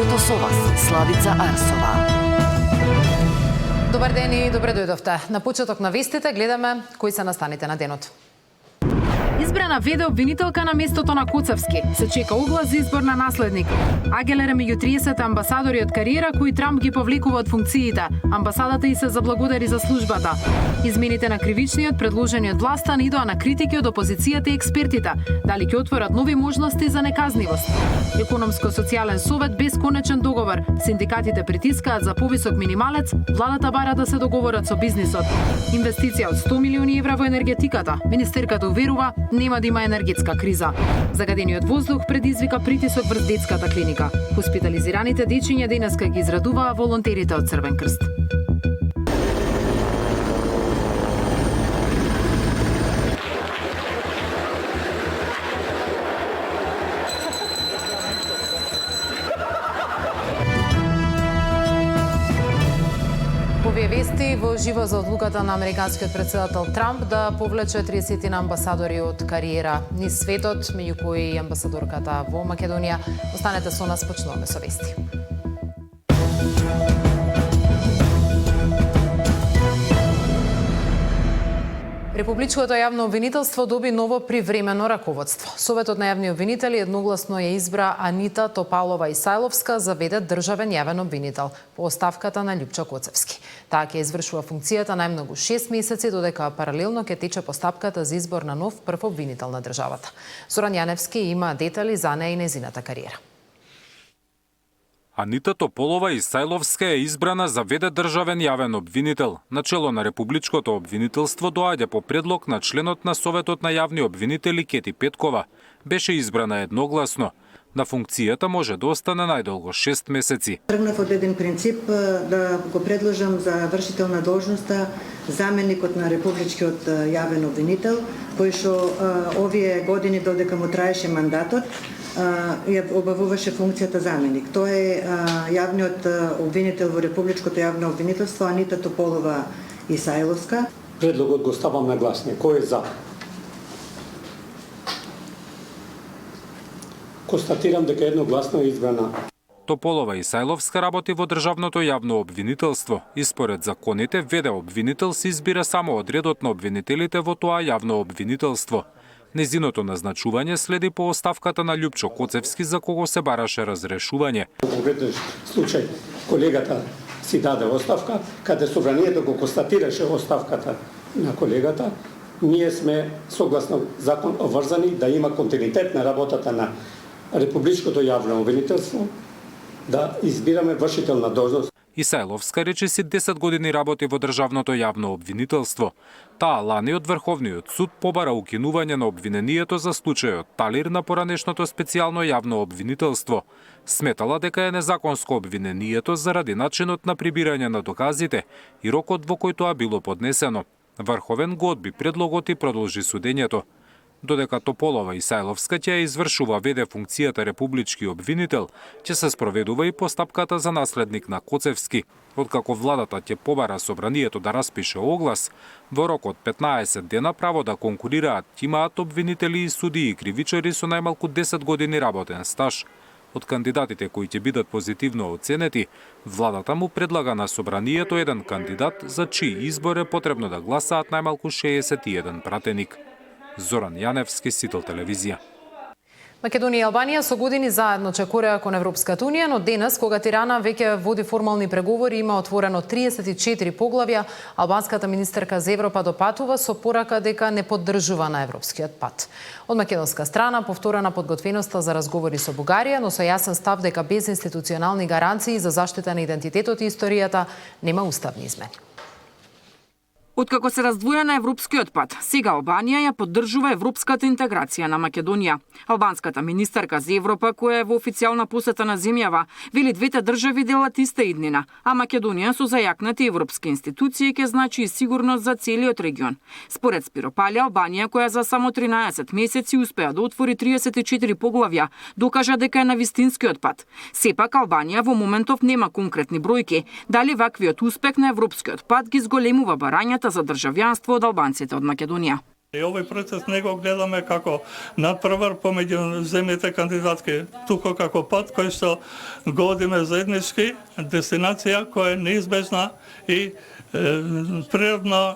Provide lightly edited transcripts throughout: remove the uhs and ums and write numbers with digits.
студиото со вас, Славица Арсова. Добар ден и добре дојдовте. На почеток на вестите гледаме кои се настаните на денот. Избрана веде обвинителка на местото на Коцевски. Се чека оглас за избор на наследник. АГЛР е меѓу 30 амбасадори од кариера кои Трамп ги повлекува од функциите. Амбасадата и се заблагодари за службата. Измените на кривичниот предложени од власта не идоа на критики од опозицијата и експертите. Дали ќе отворат нови можности за неказнивост? Економско-социјален совет без конечен договор. Синдикатите притискаат за повисок минималец, владата бара да се договорат со бизнисот. Инвестиција од 100 милиони евра во енергетиката. Министерката уверува нема да има енергетска криза. Загадениот воздух предизвика притисок врз детската клиника. Хоспитализираните дечиња денеска ги израдуваа волонтерите од Црвен крст. Овие вести во живо за одлуката на американскиот претседател Трамп да повлече 30 амбасадори од кариера низ светот, меѓу кои и амбасадорката во Македонија. Останете со нас, почнуваме со вести. Републичкото јавно обвинителство доби ново привремено раководство. Советот на јавни обвинители едногласно ја избра Анита Топалова-Исајловска за веде државен јавен обвинител по оставката на Љупчо Коцевски. Таа ќе извршува функцијата најмногу 6 месеци, додека паралелно ќе тече постапката за избор на нов прв обвинител на државата. Зоран Јаневски има детали за неа и незината кариера. Анита Тополова-Исајловска е избрана за веде државен јавен обвинител. Начело на републичкото обвинителство доаѓа по предлог на членот на Советот на јавни обвинители Кети Петкова. Беше избрана едногласно. На функцијата може да остане најдолго 6 месеци. Тргнав од еден принцип да го предложам за вршител на должноста заменикот на републичкиот јавен обвинител, кој што овие години додека му траеше мандатот, ја обавуваше функцијата заменик. Тоа е јавниот обвинител во републичкото јавно обвинителство Анита Тополова-Исајловска. Предлогот го ставам на гласње. Кој е за? Констатирам дека едногласно е избрана. Тополова-Исајловска работи во државното јавно обвинителство и според законите веде обвинител се избира само од редот на обвинителите во тоа јавно обвинителство. Незиното назначување следи по оставката на Љупчо Коцевски, за кого се бараше разрешување. Во конкретен случај колегата си даде оставка, каде собранието го констатираше оставката на колегата, ние сме согласно закон обврзани да има континуитет на работата на републичкото јавно обвинителство, да избираме вршител на должност. Исајловска речиси 10 години работи во државното јавно обвинителство. Таа лани од Врховниот суд побара укинување на обвинението за случајот Талир на поранешното специјално јавно обвинителство. Сметала дека е незаконско обвинението заради начинот на прибирање на доказите и рокот во кој тоа било поднесено. Врховен го одби предлогот и продолжи судењето. Додека Тополова-Исајловска ќе извршува веде функцијата републички обвинител, ќе се спроведува и постапката за наследник на Коцевски. Откако владата ќе побара собранието да распише оглас, во рок од 15 дена право да конкурираат имаат обвинители и судии и кривичари со најмалку 10 години работен стаж. Од кандидатите кои ќе бидат позитивно оценети, владата му предлага на собранието еден кандидат за чиј избор е потребно да гласаат најмалку 61 пратеник. Зоран Јаневски, Сител телевизија. Македонија и Албанија со години заедно чекореа кон Европската унија, но денес, кога Тирана веќе води формални преговори, има отворено 34 поглавја, албанската министерка за Европа допатува со порака дека не поддржува на европскиот пат. Од македонска страна повторена подготвеноста за разговори со Бугарија, но со јасен став дека без институционални гаранции за заштита на идентитетот и историјата нема уставни измени. Откако се раздвоја на европскиот пат, сега Албанија ја поддржува европската интеграција на Македонија. Албанската министерка за Европа, која е во официјална посета на земјава, вели двете држави делат иста иднина, а Македонија со зајакнати европски институции ќе значи и сигурност за целиот регион. Според Спиро Пали, Албанија, која за само 13 месеци успеа да отвори 34 поглавја, докажа дека е на вистинскиот пат. Сепак Албанија во моментов нема конкретни бројки, дали ваквиот успех на европскиот пат ги зголемува барањата за државјанство од албанците од Македонија. И овој процес не го гледаме како надпревар помеѓу земјите кандидатки, туку како пат кој што го одиме заеднички, дестинација која е неизбежна и природна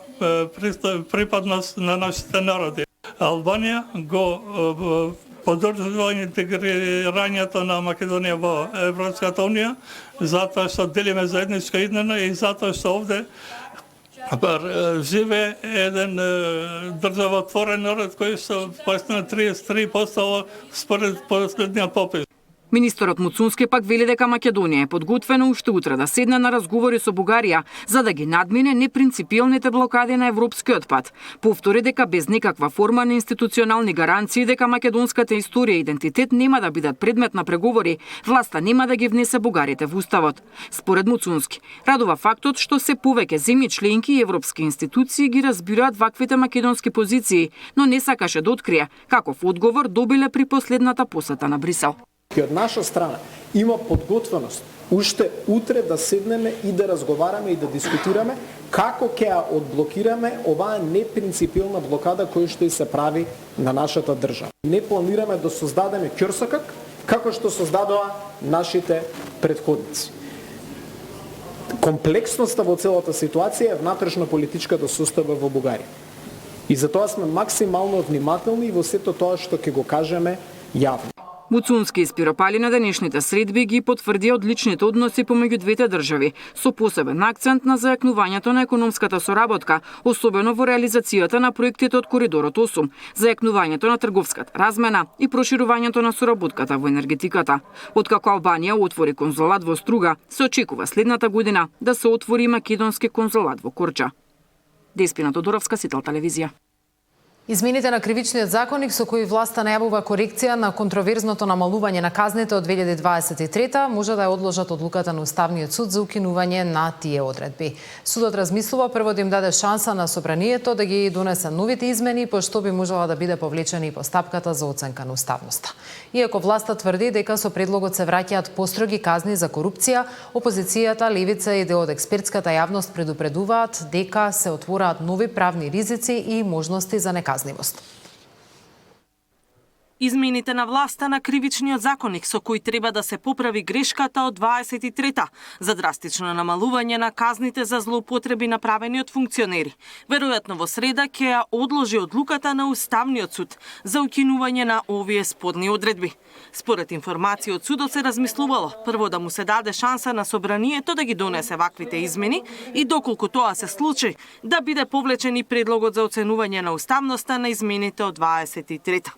припадност на нашите народи. Албанија го поддржува интегрирањето на Македонија во Европската унија, затоа што делиме заедничка иднина и затоа што овде живе еден државотворен народ кој што постигна 33% според последниот попис. Министерот Муцунски пак вели дека Македонија е подготвена уште утре да седне на разговори со Бугарија за да ги надмине непринципилните блокади на европскиот пат. Повтори дека без никаква форма на институционални гаранции дека македонската историја и идентитет нема да бидат предмет на преговори, власта нема да ги внесе бугарите во уставот. Според Муцунски, радува фактот што се повеќе земји членки и европски институции ги разбираат ваквите македонски позиции, но не сакаше да открие каков одговор добиле при последната посета на Брисел. И од наша страна има подготвеност уште утре да седнеме и да разговараме и да дискутираме како ќе ја одблокираме оваа непринципилна блокада која што и се прави на нашата држава. Не планираме да создадеме ќорсакак како што создадоа нашите претходници. Комплексноста во целата ситуација е внатрешно политичката состава во Бугарија. И затоа сме максимално внимателни во сето тоа што ќе го кажеме јавно. Муцунски и Спиропали на денешните средби ги потврдија одличните односи помеѓу двете држави, со посебен акцент на зајакнувањето на економската соработка, особено во реализацијата на проектите од Коридорот 8, зајакнувањето на трговската размена и проширувањето на соработката во енергетиката. Откако Албанија отвори конзулат во Струга, се очекува следната година да се отвори македонски конзулат во Корча. Деспина Тодоровска, Сител телевизија. Измените на кривичниот законник со кои власта најавува корекција на контроверзното намалување на казните од 2023 може да ја одложат одлуката на Уставниот суд за укинување на тие одредби. Судот размислува прво да им даде шанса на собранието да ги донесе новите измени, пошто би можела да биде повлечена и постапката за оценка на уставноста. Иако власта тврди дека со предлогот се враќаат построги казни за корупција, опозицијата, левица и дел од експертската јавност предупредуваат дека се отвораат нови правни ризици и можности за неказнивост. Измените на власта на кривичниот законник со кој треба да се поправи грешката од 23-та за драстично намалување на казните за злоупотреби направени од функционери. Веројатно во среда ќе ја одложи одлуката на Уставниот суд за укинување на овие спорни одредби. Според информации од судот се размислувало прво да му се даде шанса на собранието да ги донесе ваквите измени и доколку тоа се случи да биде повлечен и предлогот за оценување на уставноста на измените од 23-та.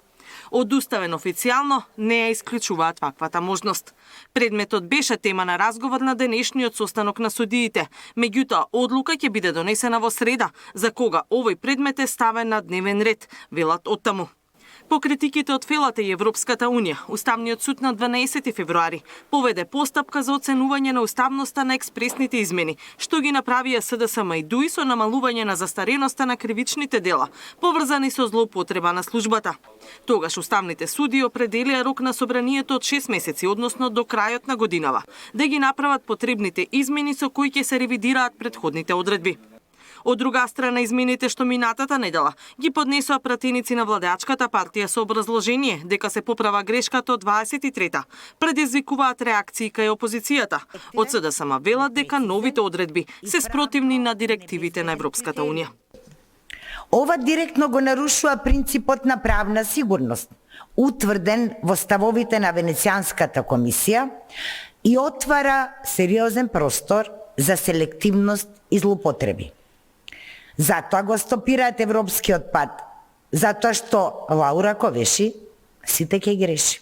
Одуставен официјално не ја исклучуваат ваквата можност. Предметот беше тема на разговор на денешниот состанок на судиите. Меѓутоа, одлука ќе биде донесена во среда, за кога овој предмет е ставен на дневен ред, велат оттаму. По критиките од Фелата и Европската унија, Уставниот суд на 12 февруари поведе постапка за оценување на уставноста на експресните измени, што ги направија СДСМ и ДУИ со намалување на застареноста на кривичните дела, поврзани со злоупотреба на службата. Тогаш уставните суди определија рок на собранието од 6 месеци, односно до крајот на годинава, да ги направат потребните измени со кои ќе се ревидираат претходните одредби. Од друга страна, измените што минатата недела ги поднесоа пратеници на владеачката партија со образложение дека се поправа грешката од 23-та, предизвикуваат реакции кај опозицијата. Од СДСМ велат дека новите одредби се спротивни на директивите на Европската унија. Ова директно го нарушува принципот на правна сигурност, утврден во ставовите на Венецијанската комисија и отвара сериозен простор за селективност и злоупотреби. Затоа го стопираат европскиот пат, затоа што Лаура Ковеши сите ќе ги реши.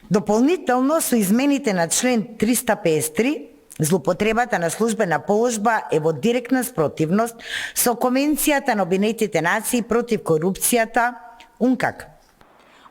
Дополнително со измените на член 353, злоупотребата на службена положба е во директна спротивност со Конвенцијата на Обединетите нации против корупцијата, УНКАК.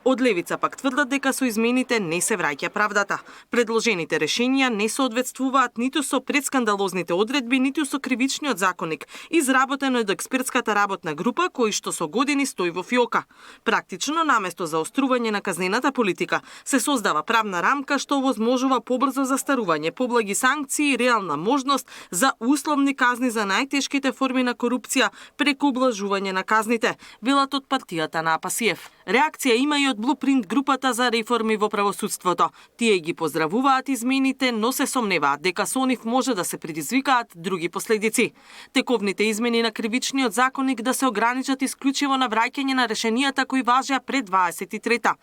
Од левица пак тврдат дека со измените не се враќа правдата. Предложените решенија не соодветствуваат ниту со предскандалозните одредби, ниту со кривичниот законник, изработено од експертската работна група кој што со години стои во фиока. Практично, наместо заострување на казнената политика, се создава правна рамка што овозможува побрзо застарување, поблаги санкции и реална можност за условни казни за најтешките форми на корупција преку облажување на казните, велат од партијата на Апасиев. Реакција има и од Блупринт групата за реформи во правосудството. Тие ги поздравуваат измените, но се сомневаат дека со нив може да се предизвикаат други последици. Тековните измени на кривичниот законник да се ограничат исклучиво на враќање на решенијата кои важеа пред 23-та.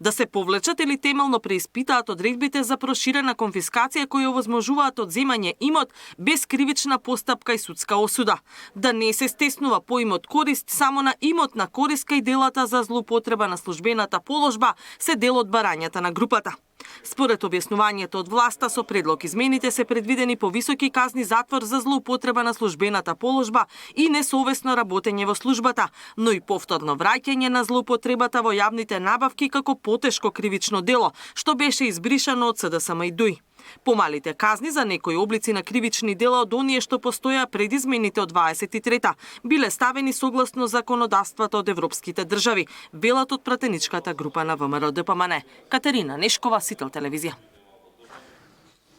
Да се повлечат или темелно преиспитаат одредбите за проширена конфискација кои овозможуваат одземање имот без кривична постапка и судска осуда. Да не се стеснува поимот корист само на имот на кориска и делата за злоупотреба на службената положба се дел од барањата на групата. Според објаснувањето од власта, со предлог измените се предвидени повисоки казни затвор за злоупотреба на службената положба и несовесно работење во службата, но и повторно враќање на злоупотребата во јавните набавки како потешко кривично дело, што беше избришано од СДСМ и ДУИ. Помалите казни за некои облици на кривични дела од оние што постоја пред измените од 23-та биле ставени согласно законодавството од европските држави, велат од пратеничката група на ВМРО-ДПМН. Катерина Нешкова, Сител телевизија.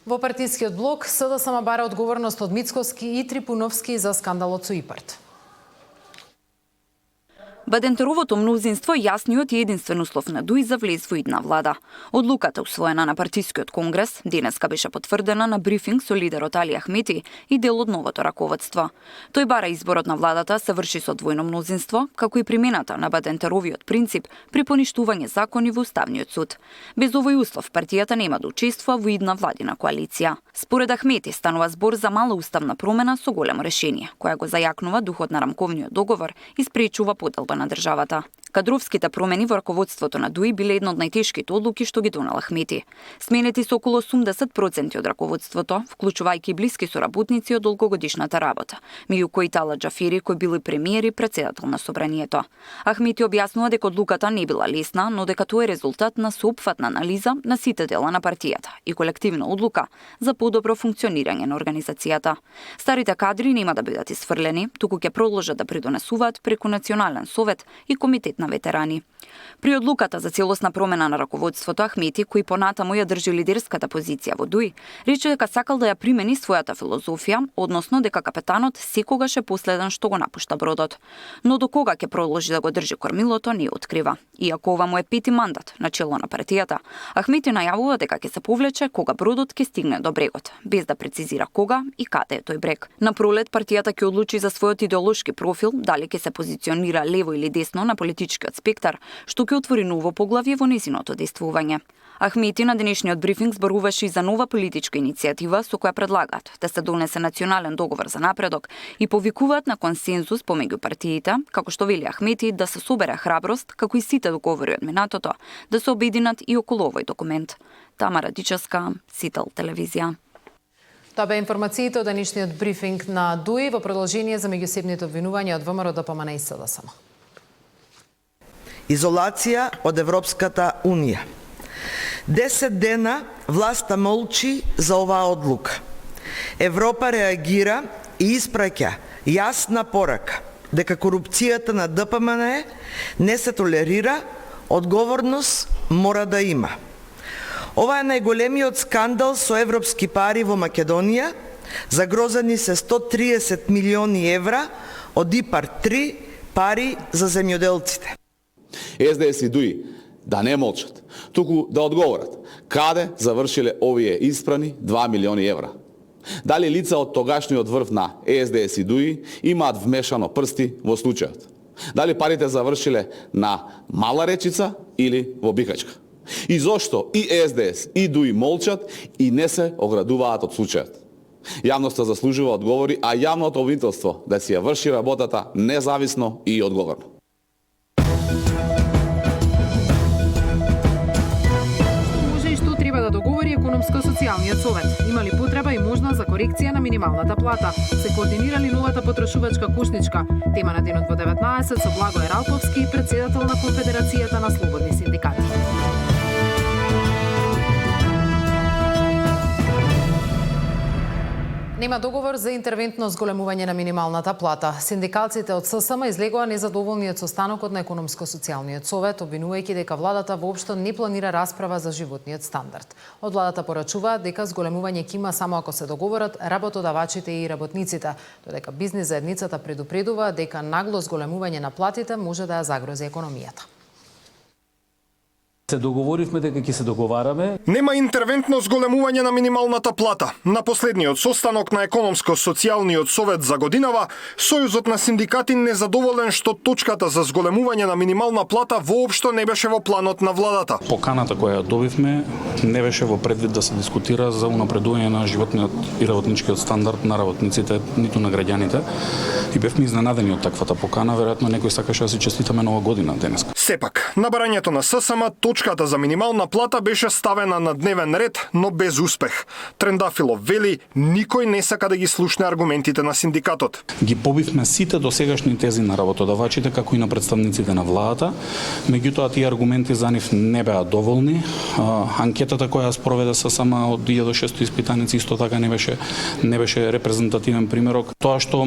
Во партискиот блок СДСМ бара одговорност од Мицковски и Трипуновски за скандалот со ИПАРТ. Бадентеровото мнозинство јасниот и единствен услов на ДУИ за влез во идна влада. Одлуката усвоена на партискиот конгрес денеска беше потврдена на брифинг со лидерот Али Ахмети и дел од новото раководство. Тој бара изборот на владата се врши со двојно мнозинство, како и примената на Бадентеровиот принцип при поништување закони во Уставниот суд. Без овој услов партијата нема да учествува во идна владина коалиција. Според Ахмети станува збор за мала уставна промена со големо решение, која го зајакнува духот на рамковниот договор и спречува поделба на државата. Кадровските промени во раководството на ДУИ биле една од најтешките одлуки што ги донел Ахмети. Сменети се околу 80% од раководството, вклучувајќи блиски соработници од долгогодишната работа, меѓу кои Тала Џафери, кој бил и премиер и претседател на собранието. Ахмети објаснува дека одлуката не била лесна, но дека тоа е резултат на соопфатна анализа на сите дела на партијата и колективна одлука за подобро функционирање на организацијата. Старите кадри нема да бидат исфрлени, туку ќе продолжат да придонесуваат преку Национален совет и Комитет на ветерани. При одлуката за целосна промена на раководството, Ахмети, кој понатаму ја држи лидерската позиција во ДУИ, рече дека сакал да ја примени својата филозофија, односно дека капетанот секогаш е последен што го напушта бродот. Но до кога ќе продолжи да го држи кормилото не открива. Иако ова му е пети мандат на чело на партијата, Ахмети најавува дека ќе се повлече кога бродот ќе стигне до брегот, без да прецизира кога и каде е тој брег. На пролет партијата ќе одлучи за својот идеолошки профил, дали ќе се позиционира лево или десно на политичкиот спектар, што ќе отвори ново поглавје во нејзиното действување. Ахмети на денешниот брифинг зборуваше и за нова политичка иницијатива со која предлагаат да се донесе национален договор за напредок и повикуваат на консензус помеѓу партиите, како што вели Ахмети, да се собере храброст, како и сите договори од минатото, да се обединат и околу овој документ. Тамара Дичевска, Сител телевизија. Тоа бе информациите од денешниот брифинг на ДУИ во продолжение за меѓусебните обвинувања од ВМРО-ДПМН и СДСМ. Изолација од Европската Унија. 10 дена власта молчи за оваа одлука. Европа реагира и испраќа јасна порака дека корупцијата на ДПМН не се толерира, одговорност мора да има. Ова е најголемиот скандал со европски пари во Македонија. Загрозени се 130 милиони евра од ИПАРТ 3 пари за земјоделците. СДС и ДУИ да не молчат, туку да одговорат каде завршиле овие испрани 2 милиони евра. Дали лица од тогашниот врв на СДС и ДУИ имаат вмешано прсти во случајот? Дали парите завршиле на Мала Речица или во Бикачка? И зошто и СДС и ДУИ молчат и не се оградуваат од случајот? Јавноста заслужува одговори, а јавното обвинителство да си ја врши работата независно и одговорно. Може и што треба да договори економскиот Економско-социјалниот совет. Имали потреба и можност за корекција на минималната плата. Се координирали новата потрошувачка кошничка. Тема на денот во 19 со Благој Ралповски, председател на Конфедерацијата на слободни синдикати. Нема договор за интервентно зголемување на минималната плата. Синдикалците од ССМ излегоа незадоволни од состанокот на Економско-социјалниот совет, обвинувајќи дека владата воопшто не планира расправа за животниот стандард. Од владата порачуваат дека зголемување ќе има само ако се договорат работодавачите и работниците, додека бизнис заедницата предупредува дека нагло зголемување на платите може да ја загрози економијата. Се договоривме дека ќе се договараме. Нема интервентно зголемување на минималната плата. На последниот состанок на Економско-социјалниот совет за годинава, Сојузот на синдикати незадоволен што точката за зголемување на минимална плата воопшто не беше во планот на владата. Поканата која ја добивме не беше во предвид да се дискутира за унапредување на животниот и работничкиот стандард на работниците, ниту на граѓаните. И бевме изненадени од таквата покана, веројатно некој сакаше да си честитаме нова година денес. Сепак, на барањето на ССМ точката за минимална плата беше ставена на дневен ред, но без успех. Трендафилов вели, никој не сака да ги слушне аргументите на синдикатот. Ги побивме сите досегашни тези на работодавачите, како и на представниците на владата, меѓутоа тие аргументи за нив не беа доволни. Анкетата која спроведе ССМ од 1600 испитаници исто така не беше репрезентативен примерок. Тоа што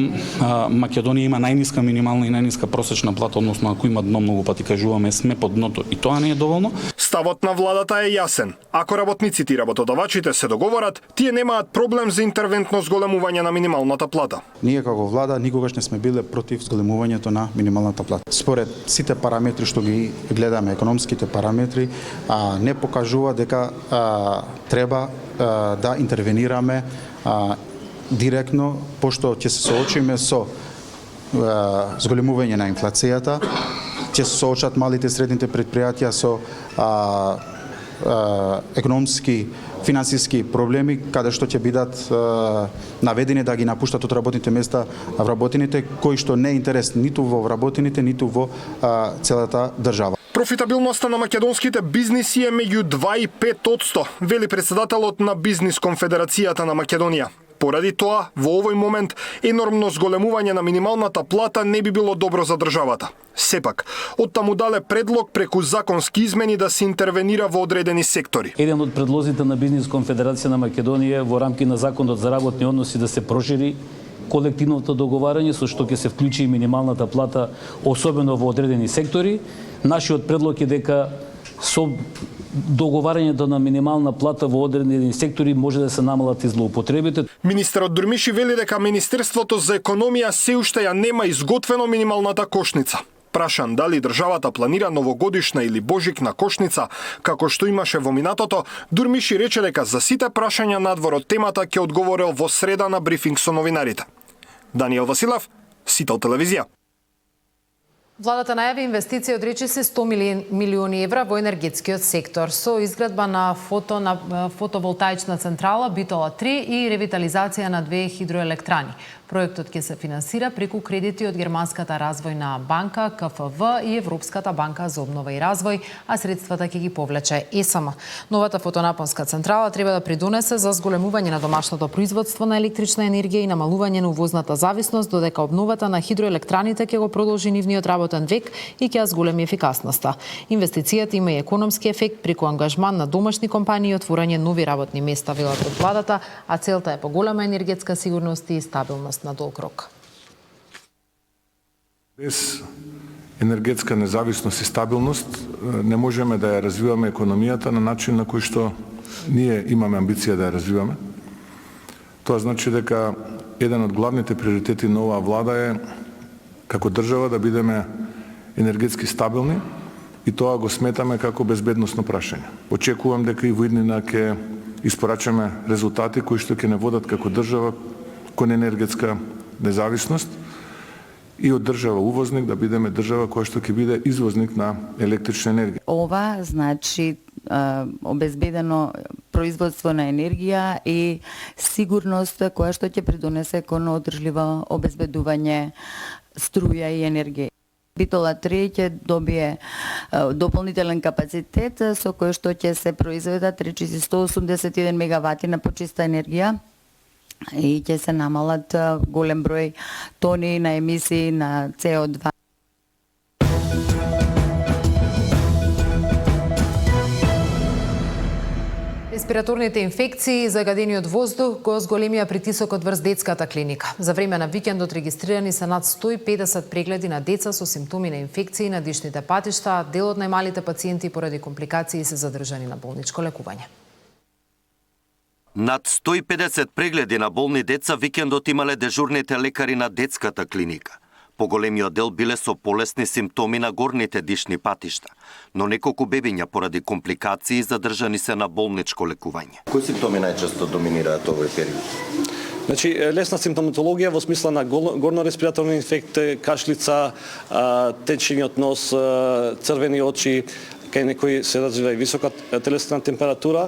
Македонија има најниска минимална и најниска просечна плата, односно ако има дно, многу пати кажуваме сме под дното и тоа не е доволно. Ставот на владата е јасен. Ако работниците и работодавачите се договорат, тие немаат проблем за интервентно зголемување на минималната плата. Ние како влада никогаш не сме биле против зголемувањето на минималната плата. Според сите параметри што ги гледаме, економските параметри, не покажува дека треба да интервенираме директно, пошто ќе се соочиме со зголемување на инфлацијата, ќе се соочат малите и средните предпријатија со економски, финансиски проблеми, каде што ќе бидат наведени да ги напуштат од работните места вработените, кои што не е интерес ниту во вработените, ниту во целата држава. Профитабилноста на македонските бизниси е меѓу 2 и 5%, вели председателот на Бизнис Конфедерацијата на Македонија. Поради тоа, во овој момент, енормно зголемување на минималната плата не би било добро за државата. Сепак, оттаму дале предлог преку законски измени да се интервенира во одредени сектори. Еден од предлозите на Бизнис Конфедерација на Македонија во рамки на Законот за работни односи да се прошири колективното договарање со што ќе се вклучи и минималната плата, особено во одредени сектори. Нашиот предлог е дека со договарањето на минимална плата во одредени сектори може да се намалат и злоупотребите. Министерот Дурмиши вели дека Министерството за економија се уште ја нема изготвено минималната кошница. Прашан дали државата планира новогодишна или божикна кошница, како што имаше во минатото, Дурмиши рече дека за сите прашања надвор од темата ќе одговорил во среда на брифинг со новинарите. Даниел Василев, Сител телевизија. Владата најави инвестиција од речиси 100 милиони евра во енергетскиот сектор со изградба на фотоволтаична централа Битола 3 и ревитализација на 2 хидроелектрани. Проектот ќе се финансира преку кредити од Германската развојна банка, КФВ и Европската банка за обнова и развој, а средствата ќе ги повлече ЕСМ. Новата фотонапонска централа треба да придонесе за зголемување на домашното производство на електрична енергија и намалување на увозната зависност, додека обновата на хидроелектраните ќе го продолжи нивниот работен век и ќе ја зголеми ефикасноста. Инвестицијата има и економски ефект преку ангажман на домашни компании и отворање нови работни места, велат од владата, а целта е поголема енергетска сигурност и стабилност на долг рок. Без енергетска независност и стабилност не можеме да ја развиваме економијата на начин на кој што ние имаме амбиција да ја развиваме. Тоа значи дека еден од главните приоритети на оваа влада е како држава да бидеме енергетски стабилни и тоа го сметаме како безбедносно прашање. Очекувам дека и во иднина ќе испорачаме резултати кои што ќе не водат како држава кон енергетска независност и од држава увозник да бидеме држава која што ќе биде извозник на електрична енергија. Ова значи обезбедено производство на енергија и сигурност која што ќе придонесе кон одржливо обезбедување струја и енергија. Битола 3 ќе добие дополнителен капацитет со кој што ќе се произведат речиси 181 мегавати на почиста енергија и ќе се намалат голем број тони на емисии на CO2. Респираторните инфекции и загадениот воздух го зголемија притисокот врз детската клиника. За време на викендот регистрирани се над 150 прегледи на деца со симптоми на инфекции на дишните патишта, а дел од најмалите пациенти поради компликации се задржани на болничко лекување. Над 150 прегледи на болни деца викендот имале дежурните лекари на детската клиника. Поголемиот дел биле со полесни симптоми на горните дишни патишта, но неколку бебиња поради компликации задржани се на болничко лекување. Кои симптоми најчесто доминираат овој период? Значи, лесна симптоматологија во смисла на горно-респираторни инфекти, кашлица, течење од нос, црвени очи, кај некои се развива и висока телесна температура.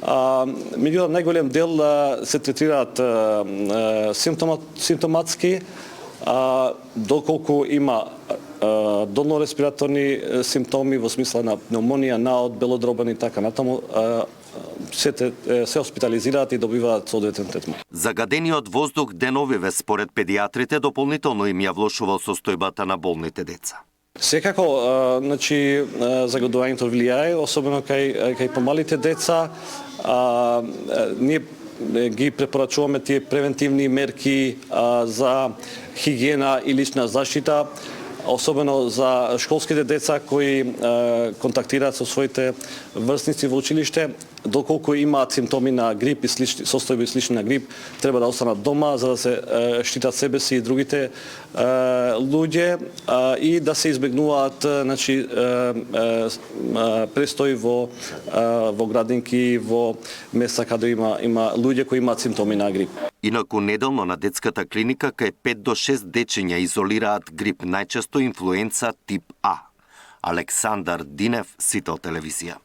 Меѓутоа, најголем дел се третираат симптоматски, доколку има долно-респираторни симптоми во смисла на пневмонија, наод, белодробен и така натаму, се хоспитализираат и добиваат соодветен третман. Загадениот воздух деновиве според педиатрите дополнително им ја влошувал состојбата на болните деца. Секако, значи, загадувањето влијае, особено кај помалите деца. Ние ги препорачуваме тие превентивни мерки за хигиена и лична заштита, особено за школските деца кои контактираат со своите врсници во училиште. Доколку имаат симптоми на грип и состојби слични на грип, треба да останат дома за да се штитат себе си и другите луѓе и да се избегнуваат, значи, престои во градинки, во места каде има луѓе кои имаат симптоми на грип. Инаку неделно на детската клиника кај 5 до 6 дечиња изолираат грип, најчесто инфлуенца тип А. Александар Динев, Сител телевизија.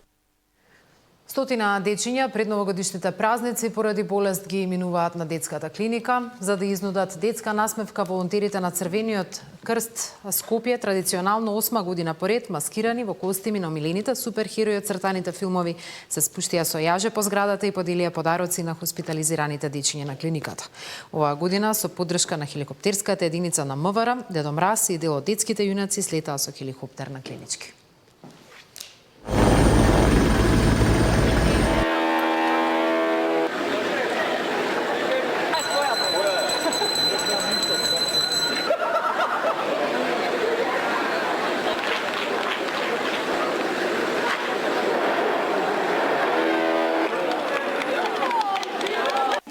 Стотина дечиња пред новогодишните празници поради болест ги минуваат на детската клиника. За да изнудат детска насмевка, волонтерите на Црвениот крст Скопје традиционално 8 година поред, маскирани во костими на омилените суперхерои од цртаните филмови, се спуштија со јаже по зградата и поделија подароци на хоспитализираните дечиња на клиниката. Оваа година со поддршка на хеликоптерската единица на МВР, Дедо Мраз и дел од детските јунаци слетаа со хеликоптер на клинички.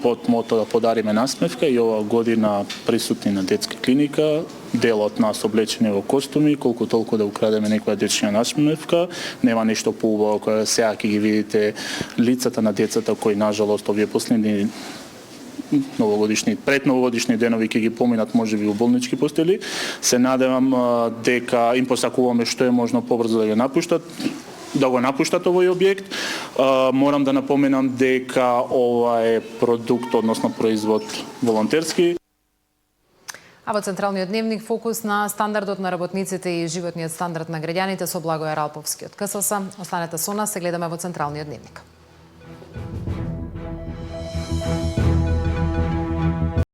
Под мото да подариме насмевка и оваа година присутни на детска клиника, дел од нас облечени во костуми, колку толку да украдеме некоја дечја насмевка. Нема нешто поубаво кога сега ќе ги видите лицата на децата кои нажалост овие последни новогодишни, предновогодишни денови ќе ги поминат можеби во болнички постели. Се надевам дека им посакуваме што е можно побрзо да го напуштат овој објект. Морам да напоменам дека ова е продукт, односно производ волонтерски. А во Централниот дневник фокус на стандардот на работниците и животниот стандард на граѓаните со Благојар Алповски од КСС. Останете со нас, се гледаме во Централниот дневник.